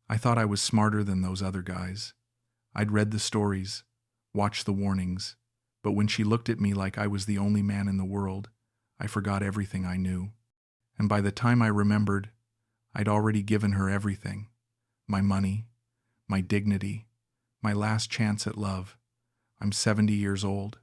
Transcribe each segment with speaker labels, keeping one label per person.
Speaker 1: I thought I was smarter than those other guys. I'd read the stories, watched the warnings, but when she looked at me like I was the only man in the world, I forgot everything I knew. And by the time I remembered, I'd already given her everything. My money, my dignity, my last chance at love. I'm 70 years old,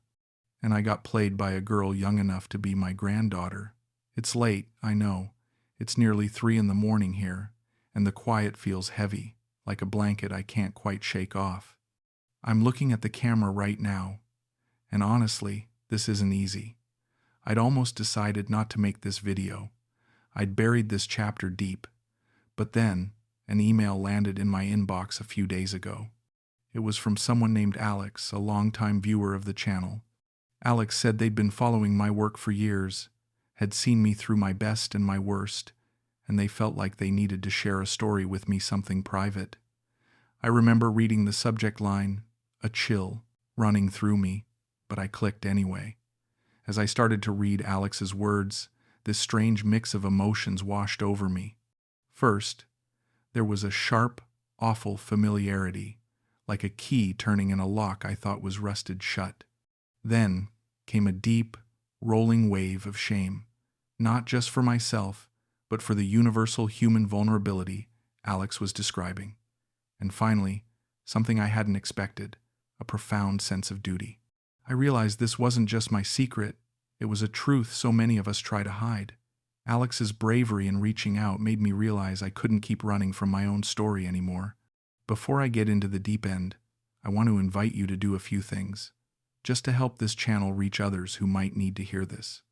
Speaker 1: and I got played by a girl young enough to be my granddaughter. It's late, I know. It's nearly 3 in the morning here, and the quiet feels heavy, like a blanket I can't quite shake off. I'm looking at the camera right now, and honestly, this isn't easy. I'd almost decided not to make this video. I'd buried this chapter deep, but then an email landed in my inbox a few days ago. It was from someone named Alex, a longtime viewer of the channel. Alex said they'd been following my work for years, had seen me through my best and my worst, and they felt like they needed to share a story with me, something private. I remember reading the subject line, a chill, running through me, but I clicked anyway. As I started to read Alex's words, this strange mix of emotions washed over me. First, there was a sharp, awful familiarity, like a key turning in a lock I thought was rusted shut. Then came a deep, rolling wave of shame, not just for myself, but for the universal human vulnerability Alex was describing. And finally, something I hadn't expected, a profound sense of duty. I realized this wasn't just my secret, it was a truth so many of us try to hide. Alex's bravery in reaching out made me realize I couldn't keep running from my own story anymore. Before I get into the deep end, I want to invite you to do a few things, just to help this channel reach others who might need to hear this.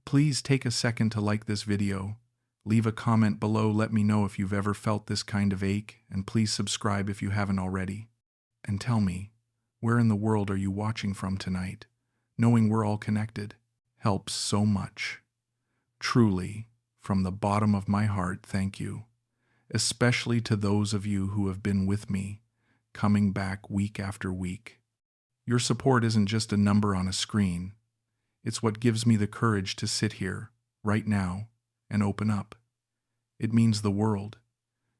Speaker 1: Please take a second to like this video, leave a comment below, let me know if you've ever felt this kind of ache, and please subscribe if you haven't already. And tell me, where in the world are you watching from tonight? Knowing we're all connected helps so much. Truly, from the bottom of my heart, thank you. Especially to those of you who have been with me, coming back week after week. Your support isn't just a number on a screen. It's what gives me the courage to sit here, right now, and open up. It means the world.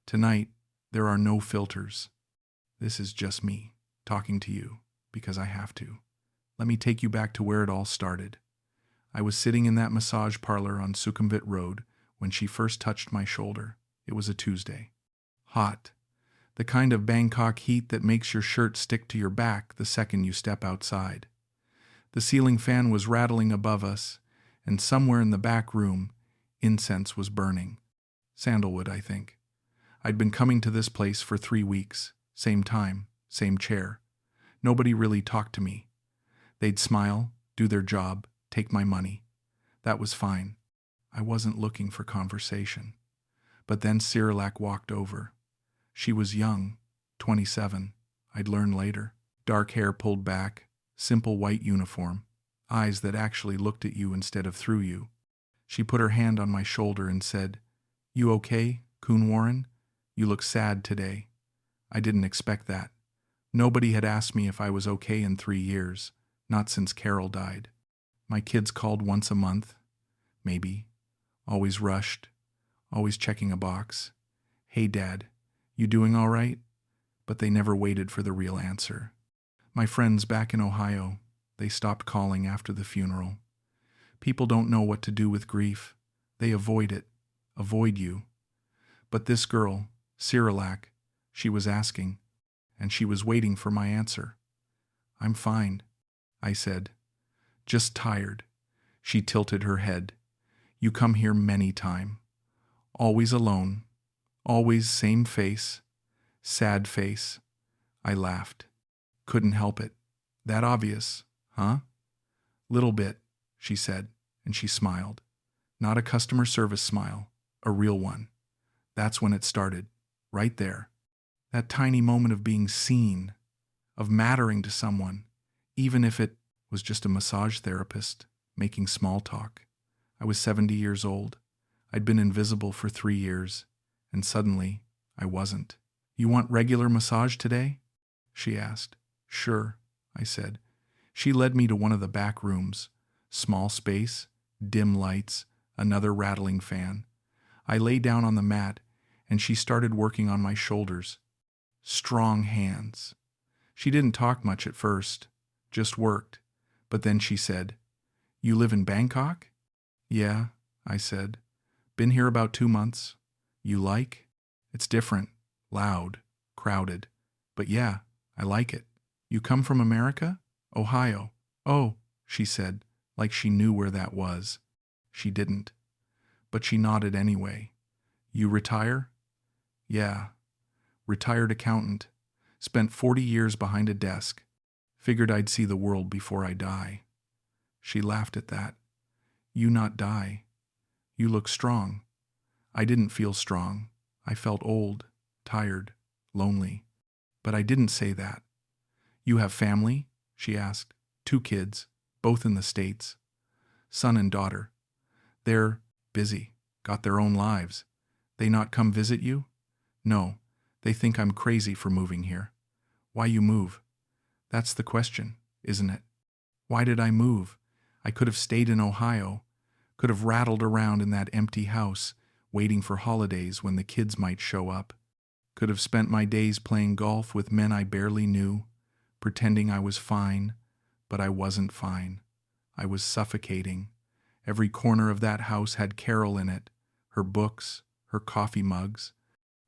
Speaker 1: Tonight, there are no filters. This is just me, talking to you, because I have to. Let me take you back to where it all started. I was sitting in that massage parlor on Sukhumvit Road when she first touched my shoulder. It was a Tuesday. Hot. The kind of Bangkok heat that makes your shirt stick to your back the second you step outside. The ceiling fan was rattling above us, and somewhere in the back room, incense was burning. Sandalwood, I think. I'd been coming to this place for 3 weeks. Same time, same chair. Nobody really talked to me. They'd smile, do their job, take my money. That was fine. I wasn't looking for conversation. But then Sriillac walked over. She was young, 27, I'd learn later. Dark hair pulled back, simple white uniform, eyes that actually looked at you instead of through you. She put her hand on my shoulder and said, "You okay, Coon Warren? You look sad today." I didn't expect that. Nobody had asked me if I was okay in 3 years, not since Carol died. My kids called once a month, maybe, always rushed, always checking a box. "Hey, Dad, you doing all right?" But they never waited for the real answer. My friends back in Ohio, they stopped calling after the funeral. People don't know what to do with grief. They avoid it, avoid you. But this girl, Sriillac, she was asking, and she was waiting for my answer. "I'm fine," I said. "Just tired." She tilted her head. "You come here many times. Always alone. Always same face. Sad face." I laughed. "Couldn't help it. That obvious, huh?" "Little bit," she said, and she smiled. Not a customer service smile, a real one. That's when it started, right there. That tiny moment of being seen, of mattering to someone, even if it was just a massage therapist making small talk. I was 70 years old. I'd been invisible for 3 years, and suddenly I wasn't. "You want regular massage today?" she asked. "Sure," I said. She led me to one of the back rooms. Small space, dim lights, another rattling fan. I lay down on the mat, and she started working on my shoulders, strong hands. She didn't talk much at first, just worked. But then she said, "You live in Bangkok?" "Yeah," I said. "Been here about 2 months." "You like?" "It's different, loud, crowded. But yeah, I like it." "You come from America?" "Ohio." "Oh," she said, like she knew where that was. She didn't. But she nodded anyway. "You retire?" "Yeah." "Retired accountant. Spent 40 years behind a desk. Figured I'd see the world before I die." She laughed at that. "You not die. You look strong." I didn't feel strong. I felt old, tired, lonely. But I didn't say that. "You have family?" she asked. "2 kids, both in the States. Son and daughter. They're busy, got their own lives. They not come visit you?" "No, they think I'm crazy for moving here." "Why you move?" "That's the question, isn't it? Why did I move? I could have stayed in Ohio, could have rattled around in that empty house, waiting for holidays when the kids might show up. Could have spent my days playing golf with men I barely knew, pretending I was fine, but I wasn't fine. I was suffocating. Every corner of that house had Carol in it, her books, her coffee mugs,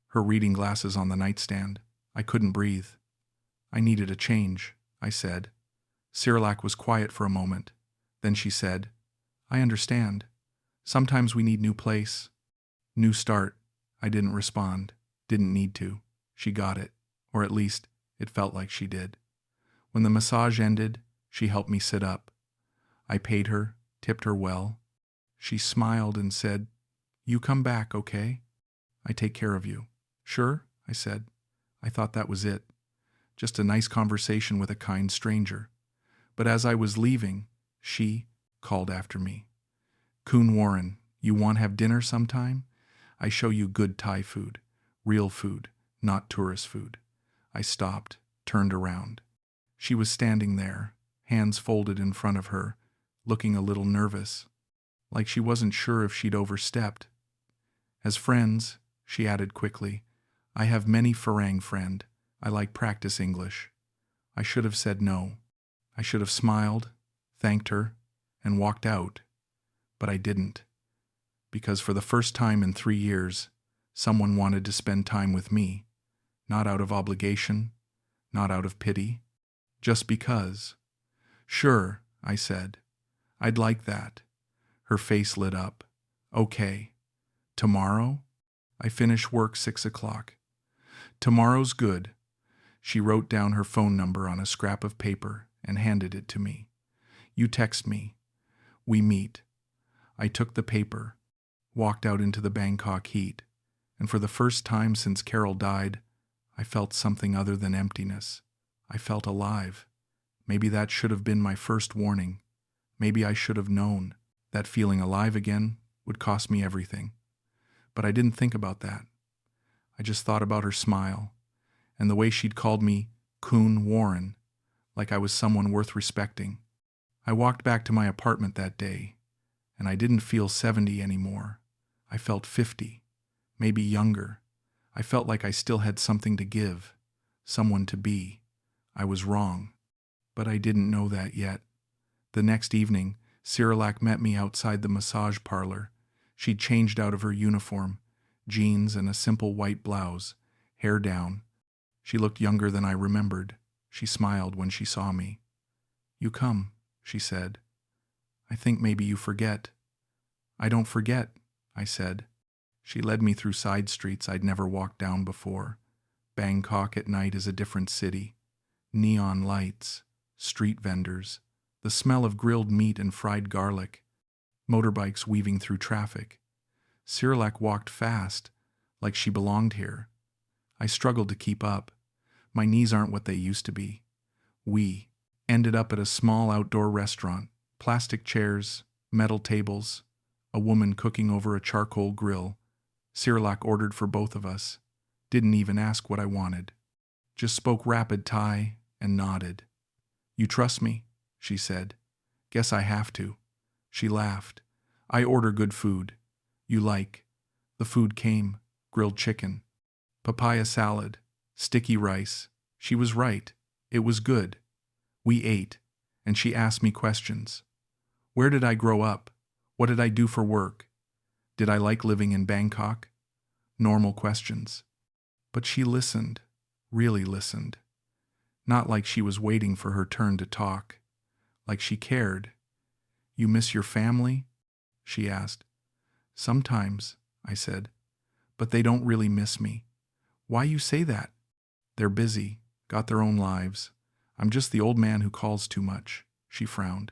Speaker 1: her reading glasses on the nightstand. I couldn't breathe. I needed a change, I said. Sriillac was quiet for a moment. Then she said, "I understand. Sometimes we need new place. New start." I didn't respond. Didn't need to. She got it. Or at least, it felt like she did. When the massage ended, she helped me sit up. I paid her, tipped her well. She smiled and said, "You come back, okay? I take care of you." "Sure," I said. I thought that was it. Just a nice conversation with a kind stranger. But as I was leaving, she called after me. "Coon Warren, you want have dinner sometime? I show you good Thai food. Real food, not tourist food." I stopped, turned around. She was standing there, hands folded in front of her, looking a little nervous, like she wasn't sure if she'd overstepped. "As friends," she added quickly, "I have many farang friend. I like practice English." I should have said no. I should have smiled, thanked her, and walked out. But I didn't. Because for the first time in 3 years, someone wanted to spend time with me. Not out of obligation, not out of pity, just because. "Sure," I said. "I'd like that." Her face lit up. "Okay. Tomorrow?" "I finish work 6 o'clock. "Tomorrow's good." She wrote down her phone number on a scrap of paper and handed it to me. "You text me. We meet." I took the paper, walked out into the Bangkok heat, and for the first time since Carol died, I felt something other than emptiness. I felt alive. Maybe that should have been my first warning. Maybe I should have known that feeling alive again would cost me everything. But I didn't think about that. I just thought about her smile, and the way she'd called me Coon Warren, like I was someone worth respecting. I walked back to my apartment that day, and I didn't feel 70 anymore. I felt 50, maybe younger. I felt like I still had something to give, someone to be. I was wrong, but I didn't know that yet. The next evening, Sriillac met me outside the massage parlor. She'd changed out of her uniform, jeans and a simple white blouse, hair down. She looked younger than I remembered. She smiled when she saw me. "You come," she said. "I think maybe you forget." "I don't forget," I said. She led me through side streets I'd never walked down before. Bangkok at night is a different city. Neon lights, street vendors, the smell of grilled meat and fried garlic, motorbikes weaving through traffic. Sriillac walked fast, like she belonged here. I struggled to keep up. My knees aren't what they used to be. We ended up at a small outdoor restaurant, plastic chairs, metal tables, a woman cooking over a charcoal grill. Sriillac ordered for both of us. Didn't even ask what I wanted. Just spoke rapid Thai and nodded. "You trust me?" she said. "Guess I have to." She laughed. "I order good food. You like." The food came. Grilled chicken. Papaya salad. Sticky rice. She was right. It was good. We ate, and she asked me questions. Where did I grow up? What did I do for work? Did I like living in Bangkok? Normal questions. But she listened, really listened. Not like she was waiting for her turn to talk. Like she cared. You miss your family? She asked. Sometimes, I said. But they don't really miss me. Why you say that? They're busy, got their own lives. I'm just the old man who calls too much. She frowned.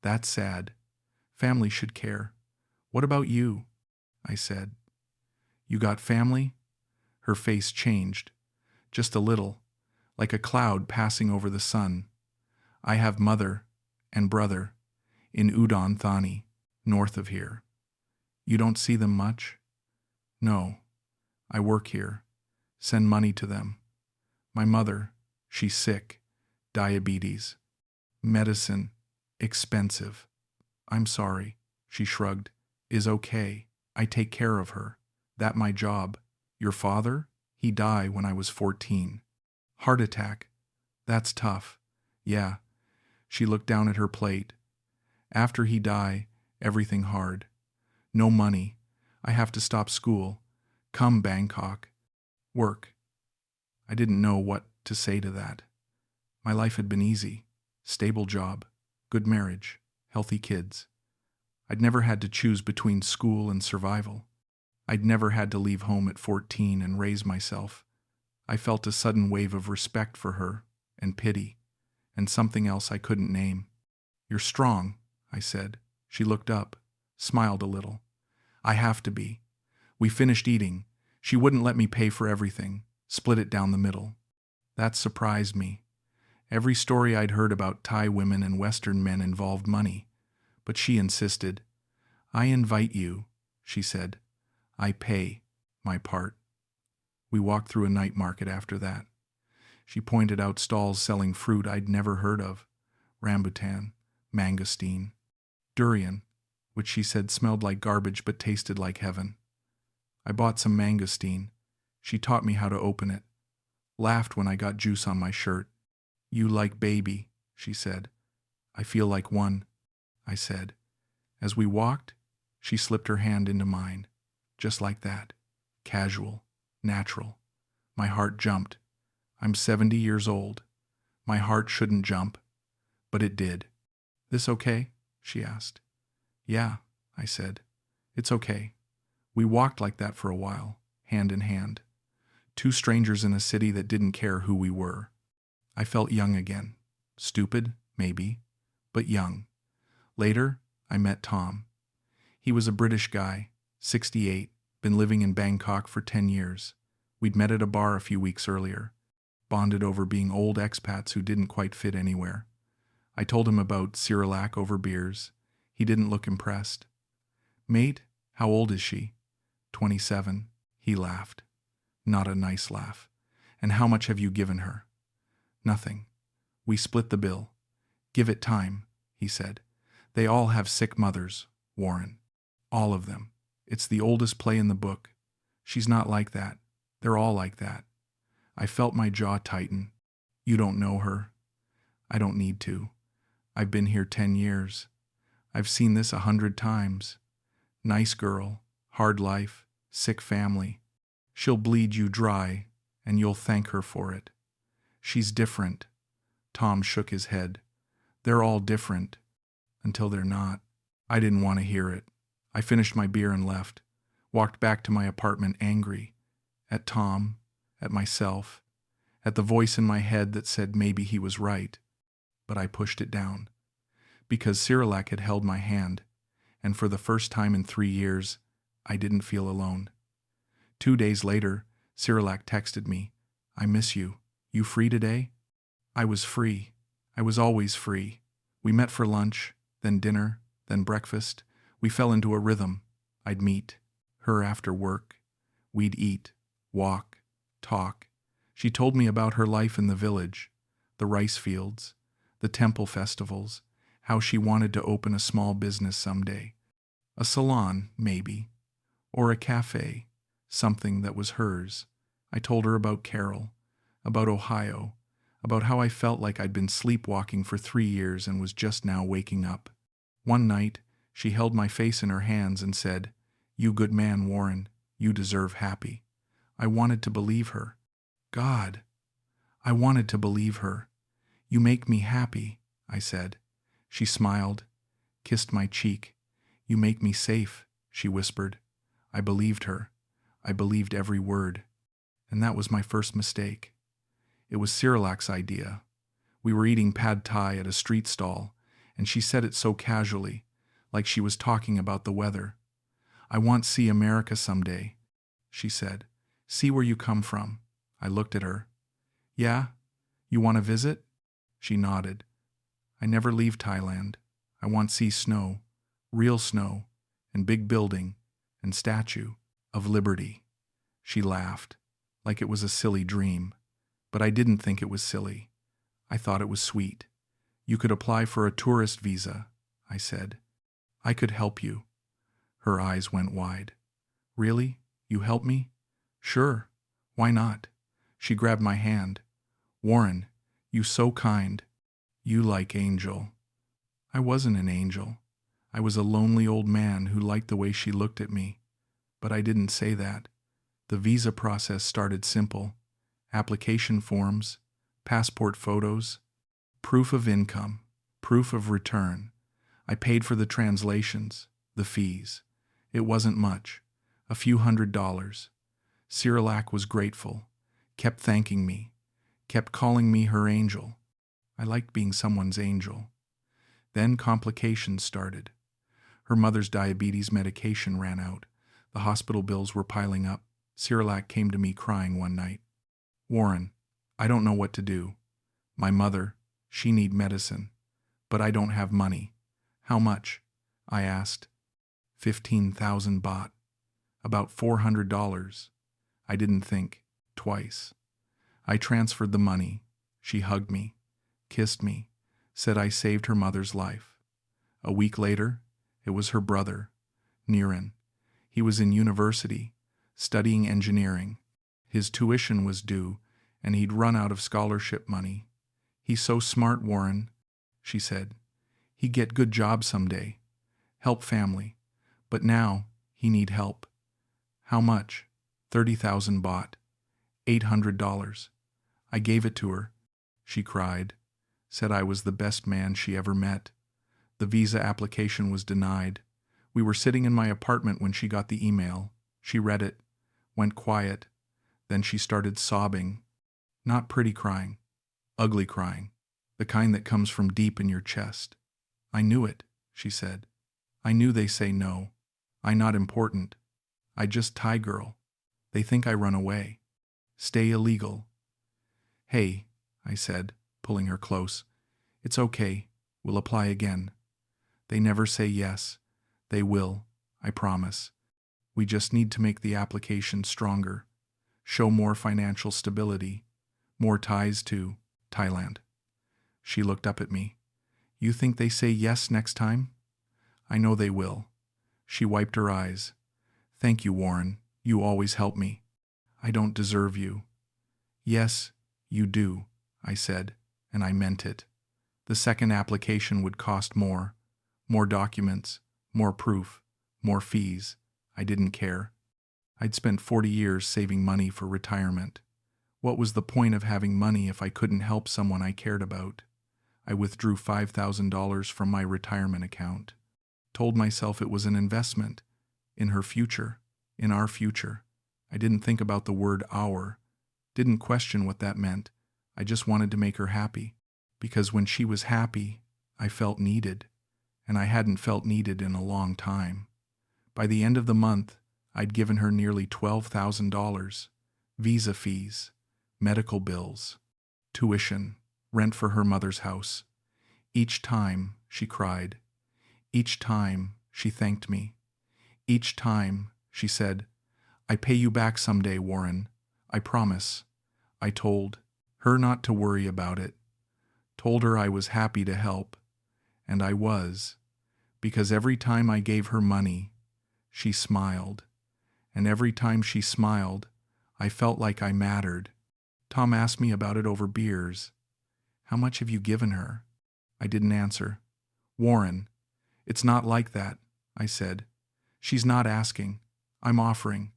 Speaker 1: That's sad. Family should care. What about you? I said. You got family? Her face changed. Just a little, like a cloud passing over the sun. I have mother and brother in Udon Thani, north of here. You don't see them much? No. I work here. Send money to them. My mother, she's sick. Diabetes. Medicine. Expensive. I'm sorry. She shrugged. Is okay. I take care of her. That my job. Your father? He died when I was 14. Heart attack. That's tough. Yeah. She looked down at her plate. After he die, everything hard. No money. I have to stop school. Come Bangkok. Work. I didn't know what to say to that. My life had been easy. Stable job. Good marriage. Healthy kids. I'd never had to choose between school and survival. I'd never had to leave home at 14 and raise myself. I felt a sudden wave of respect for her, and pity, and something else I couldn't name. You're strong, I said. She looked up, smiled a little. I have to be. We finished eating. She wouldn't let me pay for everything, split it down the middle. That surprised me. Every story I'd heard about Thai women and Western men involved money, but she insisted. I invite you, she said. I pay my part. We walked through a night market after that. She pointed out stalls selling fruit I'd never heard of. Rambutan, mangosteen, durian, which she said smelled like garbage but tasted like heaven. I bought some mangosteen. She taught me how to open it. Laughed when I got juice on my shirt. You like baby, she said. I feel like one, I said. As we walked, she slipped her hand into mine. Just like that. Casual. Natural. My heart jumped. I'm 70 years old. My heart shouldn't jump. But it did. This okay? She asked. Yeah, I said. It's okay. We walked like that for a while, hand in hand. Two strangers in a city that didn't care who we were. I felt young again. Stupid, maybe, but young. Later, I met Tom. He was a British guy, 68, been living in Bangkok for 10 years. We'd met at a bar a few weeks earlier, bonded over being old expats who didn't quite fit anywhere. I told him about Sriillac over beers. He didn't look impressed. Mate, how old is she? 27. He laughed. Not a nice laugh. And how much have you given her? Nothing. We split the bill. Give it time, he said. They all have sick mothers, Warren. All of them. It's the oldest play in the book. She's not like that. They're all like that. I felt my jaw tighten. You don't know her. I don't need to. I've been here 10 years. I've seen this 100 times. Nice girl, hard life, sick family. She'll bleed you dry, and you'll thank her for it. She's different. Tom shook his head. They're all different. Until they're not. I didn't want to hear it. I finished my beer and left. Walked back to my apartment angry. At Tom, at myself, at the voice in my head that said maybe he was right. But I pushed it down. Because Sriillac had held my hand, and for the first time in 3 years, I didn't feel alone. 2 days later, Sriillac texted me, I miss you. You free today? I was free. I was always free. We met for lunch, then dinner, then breakfast. We fell into a rhythm. I'd meet her after work. We'd eat, walk, talk. She told me about her life in the village, the rice fields, the temple festivals, how she wanted to open a small business someday. A salon, maybe, or a cafe, something that was hers. I told her about Carol, about Ohio, about how I felt like I'd been sleepwalking for 3 years and was just now waking up. One night, she held my face in her hands and said, "You good man, Warren, you deserve happy." I wanted to believe her. God, I wanted to believe her. "You make me happy," I said. She smiled, kissed my cheek. "You make me safe," she whispered. I believed her. I believed every word. And that was my first mistake. It was Sriillac's idea. We were eating pad thai at a street stall, and she said it so casually, like she was talking about the weather. "I want to see America someday," she said. "See where you come from." I looked at her. "Yeah? You want to visit?" She nodded. "I never leave Thailand. I want to see snow, real snow, and big building, and Statue of Liberty." She laughed, like it was a silly dream. But I didn't think it was silly. I thought it was sweet. "You could apply for a tourist visa," I said. "I could help you." Her eyes went wide. "Really? You help me?" "Sure. Why not?" She grabbed my hand. "Warren, you so kind. You like angel." I wasn't an angel. I was a lonely old man who liked the way she looked at me. But I didn't say that. The visa process started simple. Application forms, passport photos, proof of income, proof of return. I paid for the translations, the fees. It wasn't much, a few $100s. Sriillac was grateful, kept thanking me, kept calling me her angel. I liked being someone's angel. Then complications started. Her mother's diabetes medication ran out. The hospital bills were piling up. Sriillac came to me crying one night. "Warren, I don't know what to do. My mother, she need medicine. But I don't have money." "How much?" I asked. 15,000 baht. About $400. I didn't think twice. I transferred the money. She hugged me, kissed me, said I saved her mother's life. A week later, it was her brother, Niran. He was in university, studying engineering. His tuition was due, and he'd run out of scholarship money. "He's so smart, Warren," she said. "He get good job someday. Help family. But now, he need help." "How much?" 30,000 baht. $800. I gave it to her. She cried, said I was the best man she ever met. The visa application was denied. We were sitting in my apartment when she got the email. She read it, went quiet. Then she started sobbing. Not pretty crying, ugly crying, the kind that comes from deep in your chest. "I knew it," she said. "I knew they say no. I not important. I just Thai girl. They think I run away. Stay illegal." "Hey," I said, pulling her close. "It's okay. We'll apply again. They never say yes. They will, I promise. We just need to make the application stronger. Show more financial stability, more ties to Thailand." She looked up at me. "You think they say yes next time?" "I know they will." She wiped her eyes. "Thank you, Warren. You always help me. I don't deserve you." "Yes, you do," I said, and I meant it. The second application would cost more documents, more proof, more fees. I didn't care. I'd spent 40 years saving money for retirement. What was the point of having money if I couldn't help someone I cared about? I withdrew $5,000 from my retirement account. Told myself it was an investment in her future, in our future. I didn't think about the word our, didn't question what that meant. I just wanted to make her happy, because when she was happy, I felt needed, and I hadn't felt needed in a long time. By the end of the month, I'd given her nearly $12,000, visa fees, medical bills, tuition, rent for her mother's house. Each time, she cried. Each time, she thanked me. Each time, she said, "I pay you back someday, Warren. I promise." I told her not to worry about it. Told her I was happy to help. And I was, because every time I gave her money, she smiled. And every time she smiled, I felt like I mattered. Tom asked me about it over beers. How much have you given her? I didn't answer. Warren, it's not like that, I said. She's not asking. I'm offering.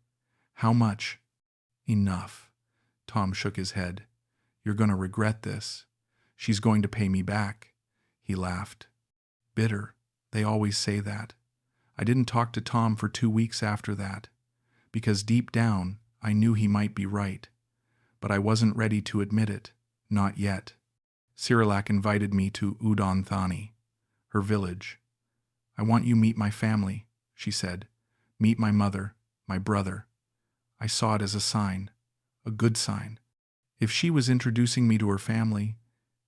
Speaker 1: How much? Enough. Tom shook his head. You're going to regret this. She's going to pay me back. He laughed. Bitter. They always say that. I didn't talk to Tom for 2 weeks after that, because deep down I knew he might be right, but I wasn't ready to admit it, not yet. Sriillac invited me to Udon Thani, her village. I want you meet my family, she said. Meet my mother, my brother. I saw it as a sign, a good sign. If she was introducing me to her family,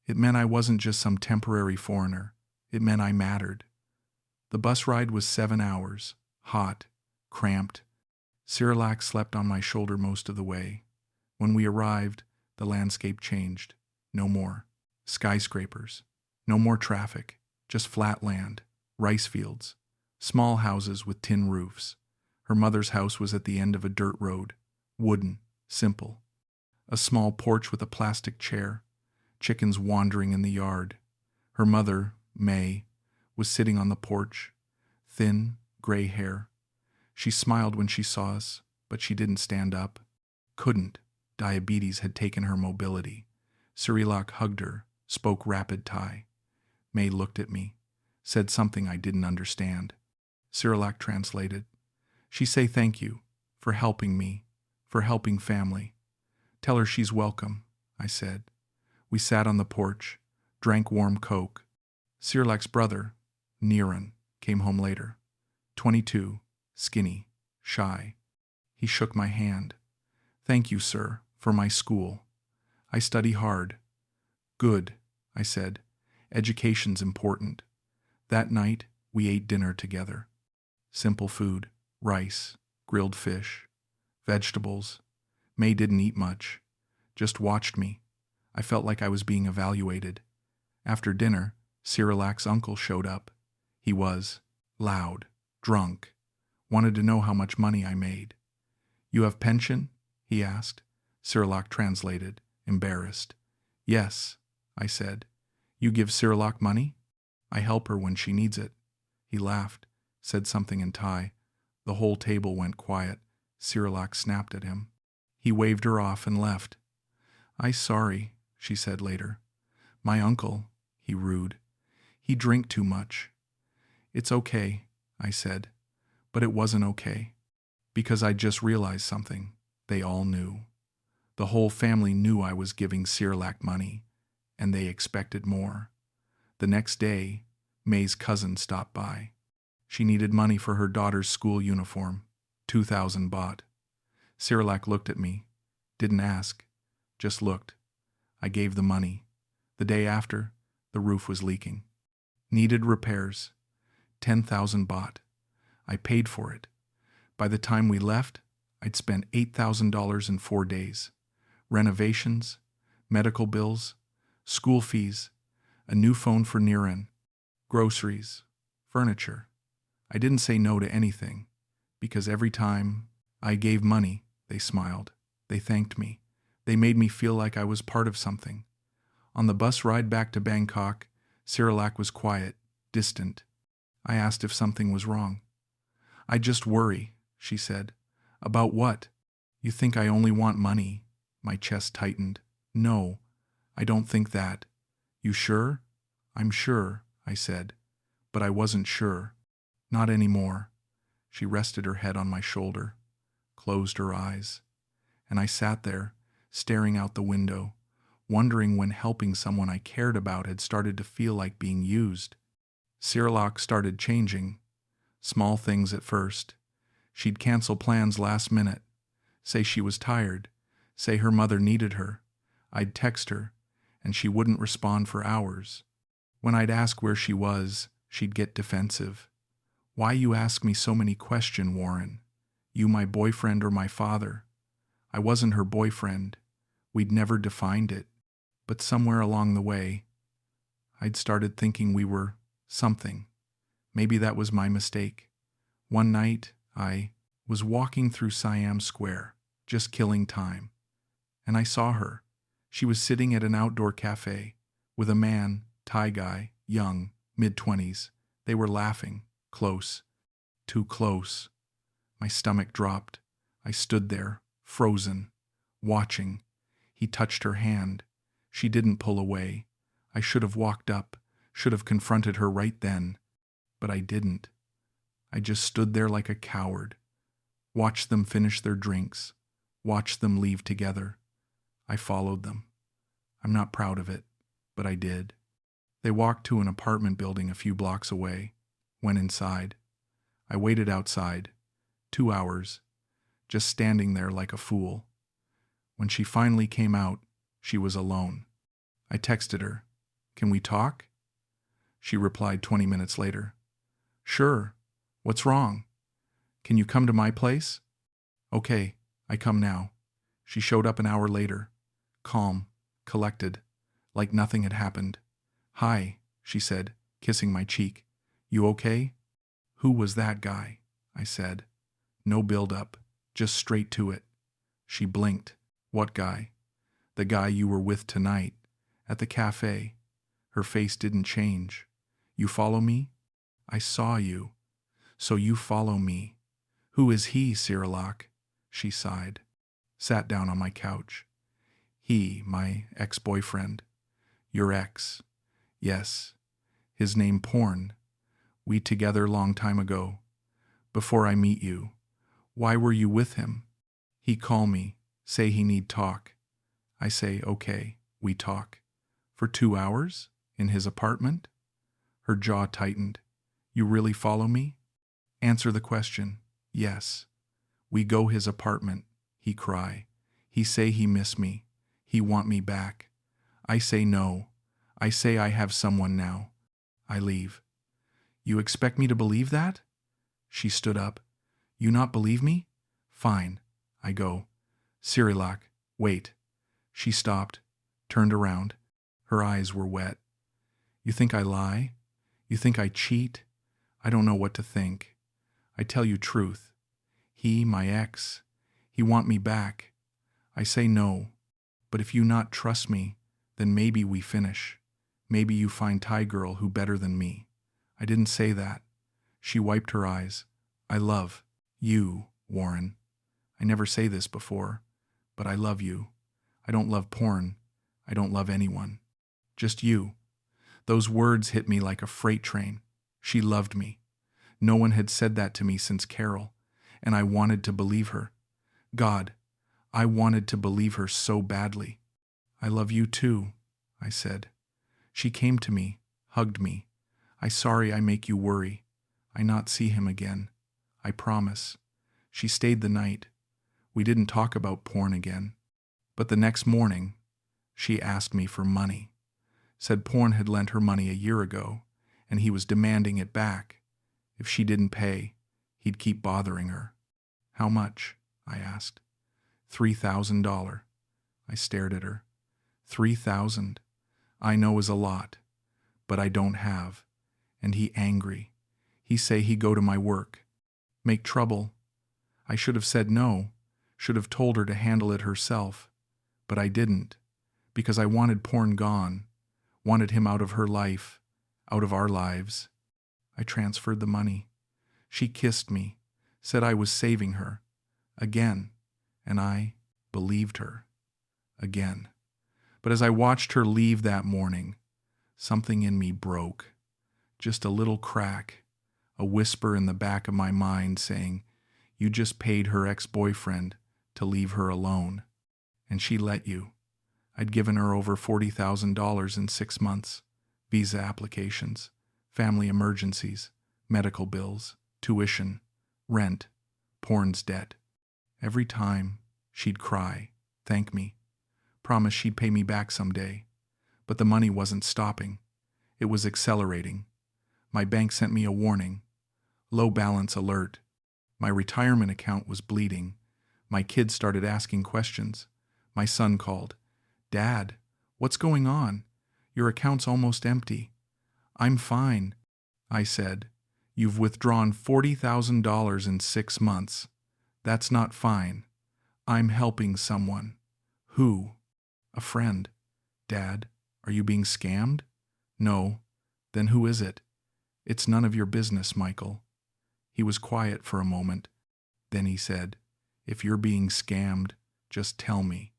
Speaker 1: it meant I wasn't just some temporary foreigner. It meant I mattered. The bus ride was 7 hours, hot, cramped. Sriillac slept on my shoulder most of the way. When we arrived, the landscape changed. No more skyscrapers. No more traffic. Just flat land, rice fields, small houses with tin roofs. Her mother's house was at the end of a dirt road, wooden, simple. A small porch with a plastic chair, chickens wandering in the yard. Her mother, May, was sitting on the porch, thin, gray hair. She smiled when she saw us, but she didn't stand up. Couldn't. Diabetes had taken her mobility. Sriillac hugged her, spoke rapid Thai. May looked at me, said something I didn't understand. Sriillac translated. She say thank you for helping me, for helping family. Tell her she's welcome, I said. We sat on the porch, drank warm Coke. Sriillac's brother, Niran, came home later. 22, skinny, shy. He shook my hand. Thank you, sir, for my school. I study hard. Good, I said. Education's important. That night, we ate dinner together. Simple food, rice, grilled fish, vegetables. May didn't eat much, just watched me. I felt like I was being evaluated. After dinner, Sriillac's uncle showed up. He was loud, drunk, wanted to know how much money I made. You have pension? He asked. Sriillac translated, embarrassed. Yes, I said. You give Sriillac money? I help her when she needs it. He laughed, said something in Thai. The whole table went quiet. Sriillac snapped at him. He waved her off and left. I sorry, she said later. My uncle, he rude. He drink too much. It's okay, I said. But it wasn't okay. Because I just realized something. They all knew. The whole family knew I was giving Sriillac money, and they expected more. The next day, May's cousin stopped by. She needed money for her daughter's school uniform, 2,000 baht. Sriillac looked at me, didn't ask, just looked. I gave the money. The day after, the roof was leaking. Needed repairs, 10,000 baht. I paid for it. By the time we left, I'd spent $8,000 in 4 days. Renovations, medical bills, school fees, a new phone for Niran, groceries, furniture. I didn't say no to anything, because every time I gave money, they smiled. They thanked me. They made me feel like I was part of something. On the bus ride back to Bangkok, Sriillac was quiet, distant. I asked if something was wrong. I just worry, she said. About what? You think I only want money? My chest tightened. No, I don't think that. You sure? I'm sure, I said. But I wasn't sure. Not anymore. She rested her head on my shoulder, closed her eyes. And I sat there, staring out the window, wondering when helping someone I cared about had started to feel like being used. Sriillac started changing. Small things at first. She'd cancel plans last minute, say she was tired, say her mother needed her. I'd text her, and she wouldn't respond for hours. When I'd ask where she was, she'd get defensive. Why you ask me so many questions, Warren? You my boyfriend or my father? I wasn't her boyfriend. We'd never defined it. But somewhere along the way, I'd started thinking we were something. Maybe that was my mistake. One night, I was walking through Siam Square, just killing time. And I saw her. She was sitting at an outdoor cafe with a man, Thai guy, young, mid-20s. They were laughing, close, too close. My stomach dropped. I stood there, frozen, watching. He touched her hand. She didn't pull away. I should have walked up, should have confronted her right then. But I didn't. I just stood there like a coward. Watched them finish their drinks. Watched them leave together. I followed them. I'm not proud of it, but I did. They walked to an apartment building a few blocks away. Went inside. I waited outside. 2 hours. Just standing there like a fool. When she finally came out, she was alone. I texted her, "Can we talk?" She replied 20 minutes later, "Sure. What's wrong? Can you come to my place?" "Okay, I come now." She showed up an hour later, calm, collected, like nothing had happened. "Hi," she said, kissing my cheek. "You okay?" "Who was that guy?" I said. No build-up, just straight to it. She blinked. "What guy?" "The guy you were with tonight, at the cafe." Her face didn't change. "You follow me?" "I saw you." "So you follow me." "Who is he, Sriillac?" She sighed. Sat down on my couch. "He, my ex-boyfriend." "Your ex?" "Yes. His name Porn. We together long time ago. Before I meet you." "Why were you with him?" "He call me, say he need talk." I say, "Okay, we talk." "For 2 hours? In his apartment?" Her jaw tightened. "You really follow me?" "Answer the question." "Yes." "We go his apartment." He cry. He say he miss me. He want me back. I say no. I say I have someone now. I leave. "You expect me to believe that?" She stood up. "You not believe me?" "Fine." I go. "Sriillac, wait." She stopped, turned around. Her eyes were wet. "You think I lie? You think I cheat? I don't know what to think. I tell you truth. He, my ex, he want me back. I say no. But if you not trust me, then maybe we finish. Maybe you find Thai girl who better than me." I didn't say that. She wiped her eyes. "I love you, Warren. I never say this before, but I love you. I don't love porn. I don't love anyone. Just you." Those words hit me like a freight train. She loved me. No one had said that to me since Carol, and I wanted to believe her. God, I wanted to believe her so badly. "I love you too," I said. She came to me, hugged me. "I sorry I make you worry. I not see him again. I promise." She stayed the night. We didn't talk about porn again. But the next morning, she asked me for money. Said porn had lent her money a year ago, and he was demanding it back. If she didn't pay, he'd keep bothering her. "How much?" I asked. $3,000. I stared at her. 3,000. I know is a lot, but I don't have. And he angry. He say he go to my work. Make trouble. I should have said no, should have told her to handle it herself. But I didn't, because I wanted porn gone, wanted him out of her life, out of our lives. I transferred the money. She kissed me, said I was saving her. Again. And I believed her. Again. But as I watched her leave that morning, something in me broke. Just a little crack, a whisper in the back of my mind saying, "You just paid her ex-boyfriend to leave her alone. And she let you." I'd given her over $40,000 in 6 months. Visa applications, family emergencies, medical bills, tuition, rent, porn's debt. Every time, she'd cry, thank me, promise she'd pay me back someday. But the money wasn't stopping. It was accelerating. My bank sent me a warning. Low balance alert. My retirement account was bleeding. My kids started asking questions. My son called. "Dad, what's going on? Your account's almost empty." "I'm fine," I said. "You've withdrawn $40,000 in 6 months. That's not fine. I'm helping someone." "Who?" A friend. Dad, are you being scammed? No. Then who is it? It's none of your business, Michael. He was quiet for a moment. Then he said, if you're being scammed, just tell me.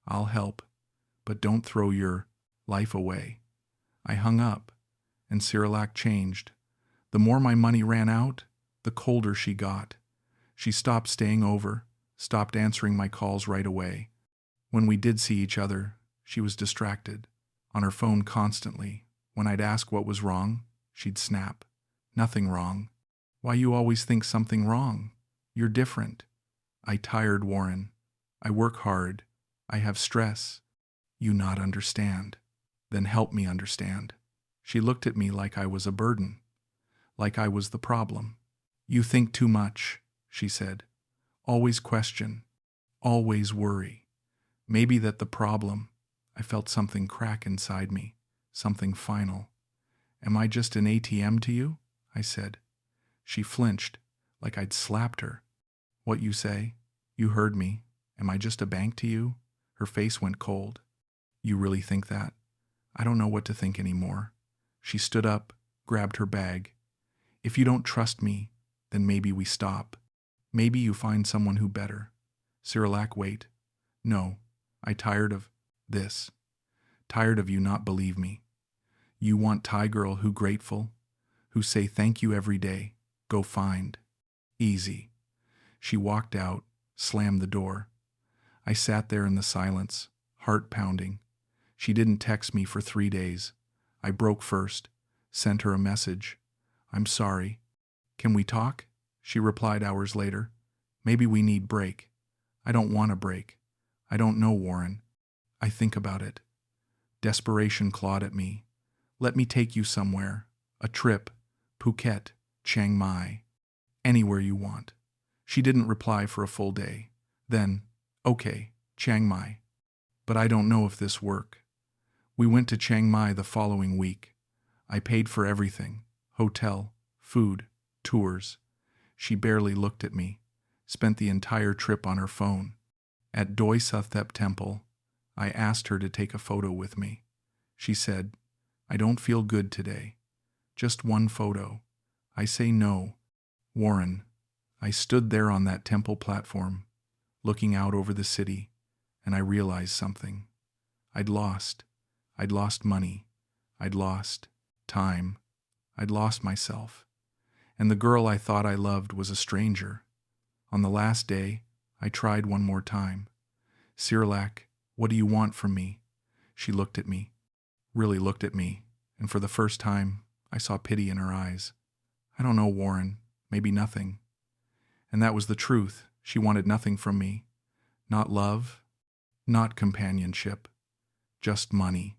Speaker 1: I'll help. But don't throw your life away. I hung up, and Sriillac changed. The more my money ran out, the colder she got. She stopped staying over, stopped answering my calls right away. When we did see each other, she was distracted, on her phone constantly. When I'd ask what was wrong, she'd snap. Nothing wrong. Why you always think something wrong? You're different. I tired, Warren. I work hard. I have stress. You not understand. Then help me understand. She looked at me like I was a burden, like I was the problem. You think too much, she said. Always question. Always worry. Maybe that the problem. I felt something crack inside me, something final. Am I just an ATM to you? I said. She flinched, like I'd slapped her. What you say? You heard me. Am I just a bank to you? Her face went cold. You really think that? I don't know what to think anymore. She stood up, grabbed her bag. If you don't trust me, then maybe we stop. Maybe you find someone who better. Sriillac, wait. No, I tired of this. Tired of you not believe me. You want Thai girl who grateful, who say thank you every day. Go find. Easy. She walked out, slammed the door. I sat there in the silence, heart pounding. She didn't text me for 3 days. I broke first, sent her a message. I'm sorry. Can we talk? She replied hours later. Maybe we need break. I don't want a break. I don't know, Warren. I think about it. Desperation clawed at me. Let me take you somewhere. A trip. Phuket, Chiang Mai. Anywhere you want. She didn't reply for a full day. Then, okay, Chiang Mai. But I don't know if this work. We went to Chiang Mai the following week. I paid for everything. Hotel, food, tours. She barely looked at me. Spent the entire trip on her phone. At Doi Suthep Temple, I asked her to take a photo with me. She said, I don't feel good today. Just one photo. I say no. Warren, I stood there on that temple platform, looking out over the city, and I realized something. I'd lost money. I'd lost time. I'd lost myself. And the girl I thought I loved was a stranger. On the last day, I tried one more time. Sriillac, what do you want from me? She looked at me, really looked at me, and for the first time, I saw pity in her eyes. I don't know, Warren, maybe nothing. And that was the truth. She wanted nothing from me. Not love, not companionship, just money.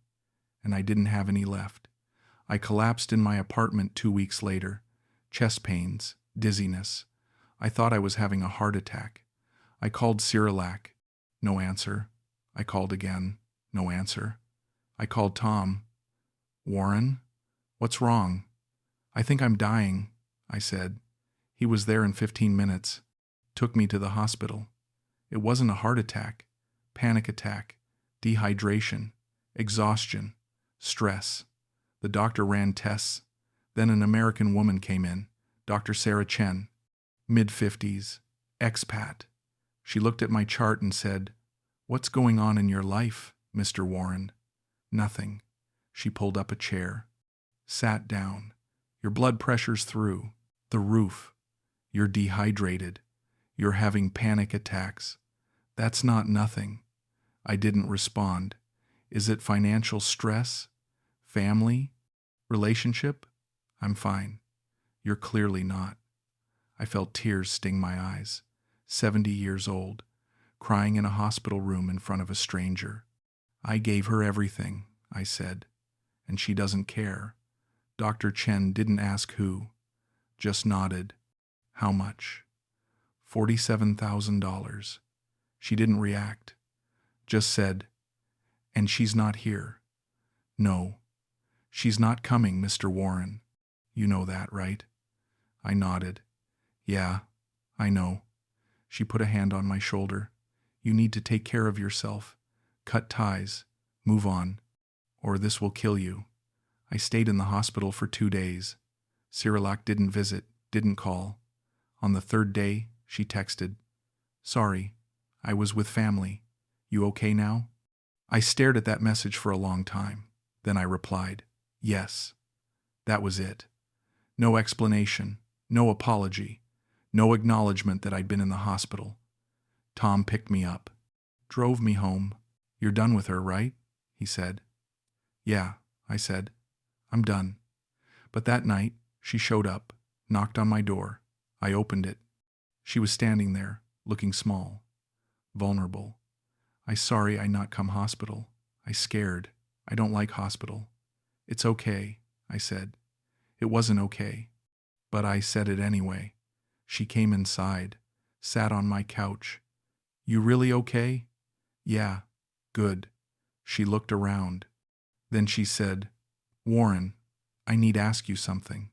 Speaker 1: And I didn't have any left. I collapsed in my apartment 2 weeks later. Chest pains, dizziness. I thought I was having a heart attack. I called Sriillac. No answer. I called again. No answer. I called Tom. Warren? What's wrong? I think I'm dying, I said. He was there in 15 minutes. Took me to the hospital. It wasn't a heart attack. Panic attack. Dehydration. Exhaustion. Stress. The doctor ran tests. Then an American woman came in, Dr. Sarah Chen, mid-50s, expat. She looked at my chart and said, What's going on in your life, Mr. Warren? Nothing. She pulled up a chair. Sat down. Your blood pressure's through the roof. You're dehydrated. You're having panic attacks. That's not nothing. I didn't respond. Is it financial stress? Family? Relationship? I'm fine. You're clearly not. I felt tears sting my eyes. 70 years old, crying in a hospital room in front of a stranger. I gave her everything, I said, and she doesn't care. Dr. Chen didn't ask who, just nodded. How much? $47,000. She didn't react, just said, and she's not here. No, she's not coming, Mr. Warren. You know that, right? I nodded. Yeah, I know. She put a hand on my shoulder. You need to take care of yourself. Cut ties. Move on. Or this will kill you. I stayed in the hospital for 2 days. Sriillac didn't visit, didn't call. On the 3rd day, she texted, "Sorry, I was with family. You okay now?" I stared at that message for a long time. Then I replied, "Yes." That was it. No explanation, no apology, no acknowledgement that I'd been in the hospital. Tom picked me up, drove me home. "You're done with her, right?" he said. "Yeah," I said. "I'm done." But that night, she showed up, knocked on my door. I opened it. She was standing there, looking small, vulnerable. "I sorry I not come hospital. I scared. I don't like hospital." "It's okay," I said. It wasn't okay, but I said it anyway. She came inside, sat on my couch. "You really okay?" "Yeah, good." She looked around. Then she said, "Warren, I need ask you something."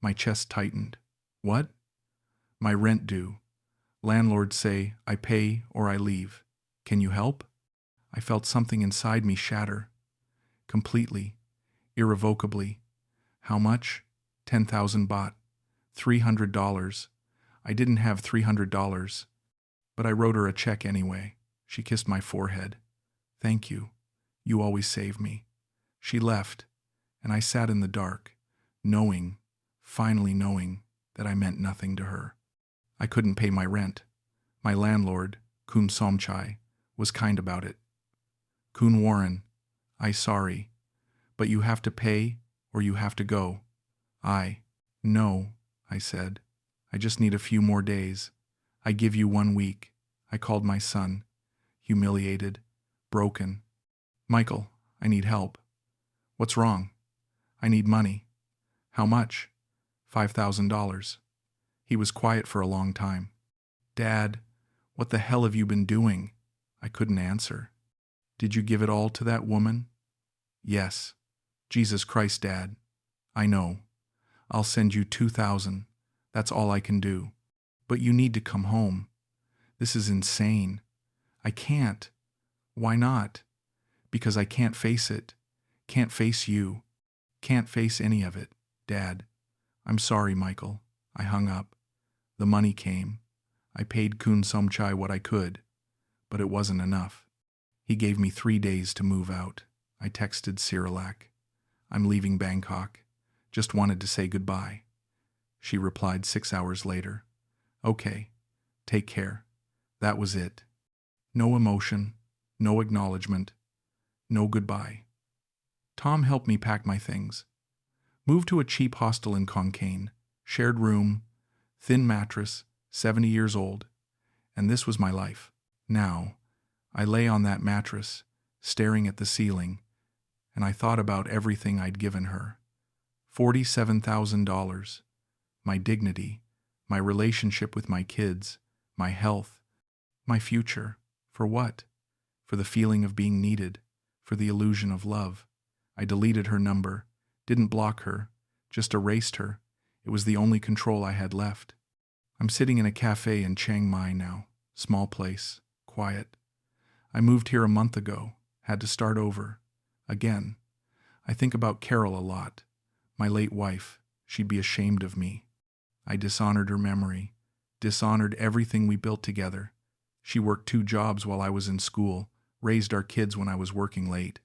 Speaker 1: My chest tightened. "What?" "My rent due. Landlord say I pay or I leave. Can you help?" I felt something inside me shatter. Completely, irrevocably. "How much?" 10,000 baht. $300. I didn't have $300, but I wrote her a check anyway. She kissed my forehead. "Thank you. You always save me." She left, and I sat in the dark, knowing, finally knowing, that I meant nothing to her. I couldn't pay my rent. My landlord, Kun Somchai, was kind about it. "Kun Warren, I sorry, but you have to pay or you have to go." "No," I said. "I just need a few more days. I give you 1 week." I called my son, humiliated, broken. "Michael, I need help." "What's wrong?" "I need money." "How much?" $5,000. He was quiet for a long time. "Dad, what the hell have you been doing?" I couldn't answer. "Did you give it all to that woman?" "Yes." "Jesus Christ, Dad. I know. I'll send you 2,000. That's all I can do. But you need to come home. This is insane. I can't." "Why not?" "Because I can't face it. Can't face you. Can't face any of it, Dad." "I'm sorry, Michael." I hung up. The money came. I paid Kun Somchai what I could, but it wasn't enough. He gave me 3 days to move out. I texted Sriillac, "I'm leaving Bangkok. Just wanted to say goodbye." She replied 6 hours later, "Okay, take care." That was it. No emotion, no acknowledgement, no goodbye. Tom helped me pack my things. Moved to a cheap hostel in Konkan, shared room, thin mattress, 70 years old, and this was my life. Now, I lay on that mattress, staring at the ceiling, and I thought about everything I'd given her. $47,000, my dignity, my relationship with my kids, my health, my future. For what? For the feeling of being needed, for the illusion of love. I deleted her number, didn't block her, just erased her. It was the only control I had left. I'm sitting in a cafe in Chiang Mai now, small place, quiet. I moved here a month ago, had to start over, again. I think about Carol a lot, my late wife. She'd be ashamed of me. I dishonored her memory, dishonored everything we built together. She worked 2 jobs while I was in school, raised our kids when I was working late.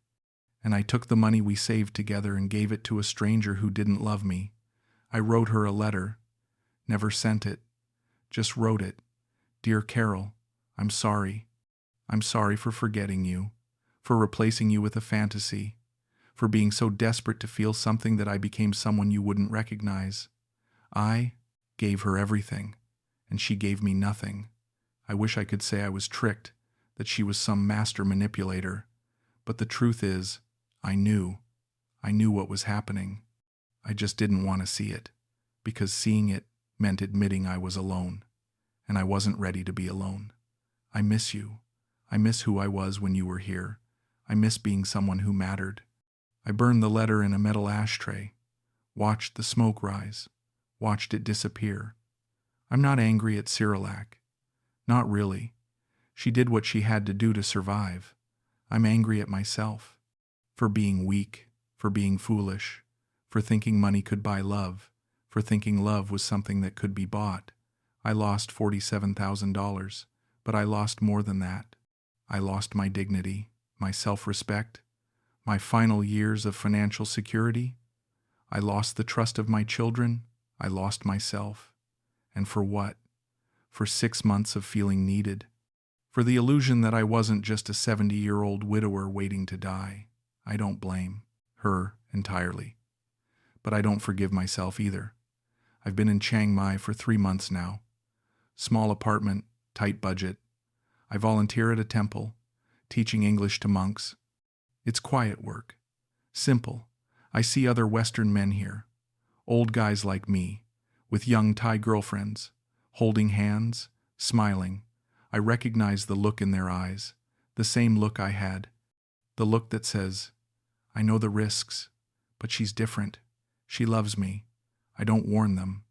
Speaker 1: And I took the money we saved together and gave it to a stranger who didn't love me. I wrote her a letter, never sent it, just wrote it. "Dear Carol, I'm sorry. I'm sorry for forgetting you, for replacing you with a fantasy, for being so desperate to feel something that I became someone you wouldn't recognize. I gave her everything, and she gave me nothing. I wish I could say I was tricked, that she was some master manipulator. But the truth is, I knew what was happening. I just didn't want to see it, because seeing it meant admitting I was alone, and I wasn't ready to be alone. I miss you. I miss who I was when you were here. I miss being someone who mattered." I burned the letter in a metal ashtray, watched the smoke rise, watched it disappear. I'm not angry at Sriillac. Not really. She did what she had to do to survive. I'm angry at myself. For being weak, for being foolish, for thinking money could buy love, for thinking love was something that could be bought. I lost $47,000, but I lost more than that. I lost my dignity, my self-respect, my final years of financial security. I lost the trust of my children. I lost myself. And for what? For 6 months of feeling needed. For the illusion that I wasn't just a 70-year-old widower waiting to die. I don't blame her entirely. But I don't forgive myself either. I've been in Chiang Mai for 3 months now. Small apartment, tight budget. I volunteer at a temple, teaching English to monks. It's quiet work. Simple. I see other Western men here. Old guys like me, with young Thai girlfriends, holding hands, smiling. I recognize the look in their eyes, the same look I had. The look that says, I know the risks, but she's different. She loves me. I don't warn them.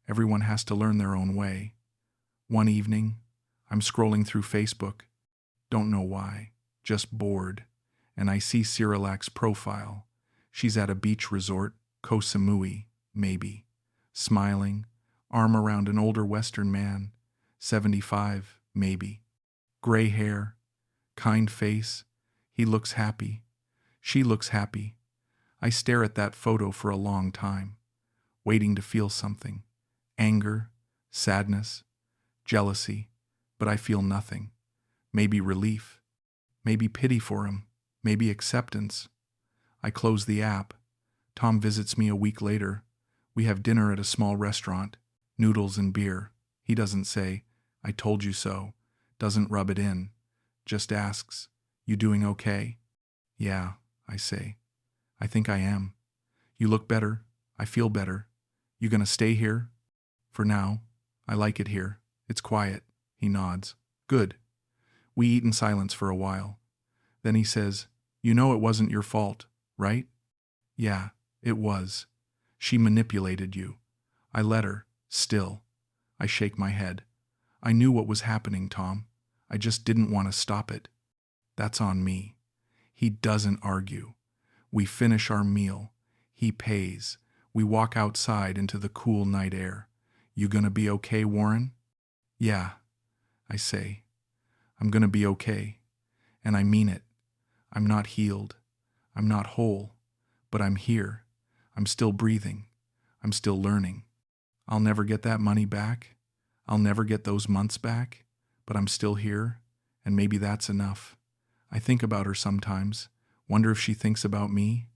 Speaker 1: Everyone has to learn their own way. One evening, I'm scrolling through Facebook. Don't know why, just bored. And I see Sriillac's profile. She's at a beach resort, Koh Samui, maybe. Smiling, arm around an older Western man, 75, maybe. Gray hair, kind face. He looks happy. She looks happy. I stare at that photo for a long time, waiting to feel something. Anger, sadness, jealousy, but I feel nothing. Maybe relief, maybe pity for him, maybe acceptance. I close the app. Tom visits me a week later. We have dinner at a small restaurant, noodles and beer. He doesn't say, I told you so, doesn't rub it in, just asks, you doing okay? Yeah, I say. I think I am. You look better. I feel better. You gonna stay here? For now. I like it here. It's quiet. He nods. Good. We eat in silence for a while. Then he says, you know it wasn't your fault, right? Yeah, it was. She manipulated you. I let her. Still. I shake my head. I knew what was happening, Tom. I just didn't want to stop it. That's on me. He doesn't argue. We finish our meal. He pays. We walk outside into the cool night air. You gonna be okay, Warren? Yeah, I say. I'm gonna be okay. And I mean it. I'm not healed. I'm not whole. But I'm here. I'm still breathing. I'm still learning. I'll never get that money back. I'll never get those months back. But I'm still here. And maybe that's enough. I think about her sometimes. Wonder if she thinks about me?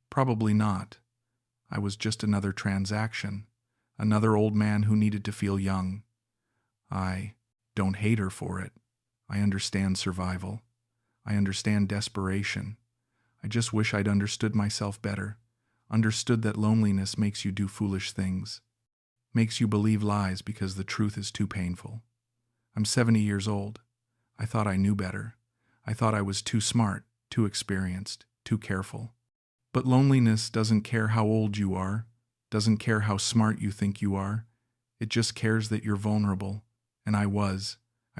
Speaker 1: Probably not. I was just another transaction. Another old man who needed to feel young. I don't hate her for it. I understand survival. I understand desperation. I just wish I'd understood myself better. Understood that loneliness makes you do foolish things. Makes you believe lies because the truth is too painful. I'm 70 years old. I thought I knew better. I thought I was too smart, too experienced, too careful. But loneliness doesn't care how old you are, doesn't care how smart you think you are. It just cares that you're vulnerable. And I was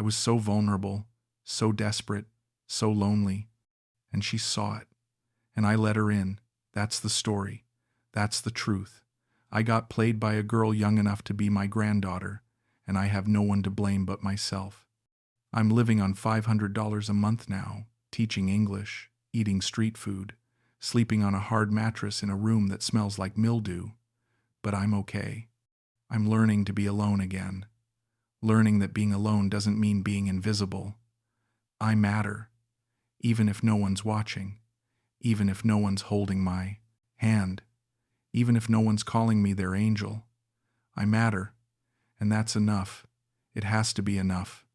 Speaker 1: so vulnerable, so desperate, so lonely. And she saw it. And I let her in. That's the story. That's the truth. I got played by a girl young enough to be my granddaughter, and I have no one to blame but myself. I'm living on $500 a month now, teaching English, eating street food, sleeping on a hard mattress in a room that smells like mildew. But I'm okay. I'm learning to be alone again. Learning that being alone doesn't mean being invisible. I matter, even if no one's watching, even if no one's holding my hand, even if no one's calling me their angel. I matter, and that's enough. It has to be enough.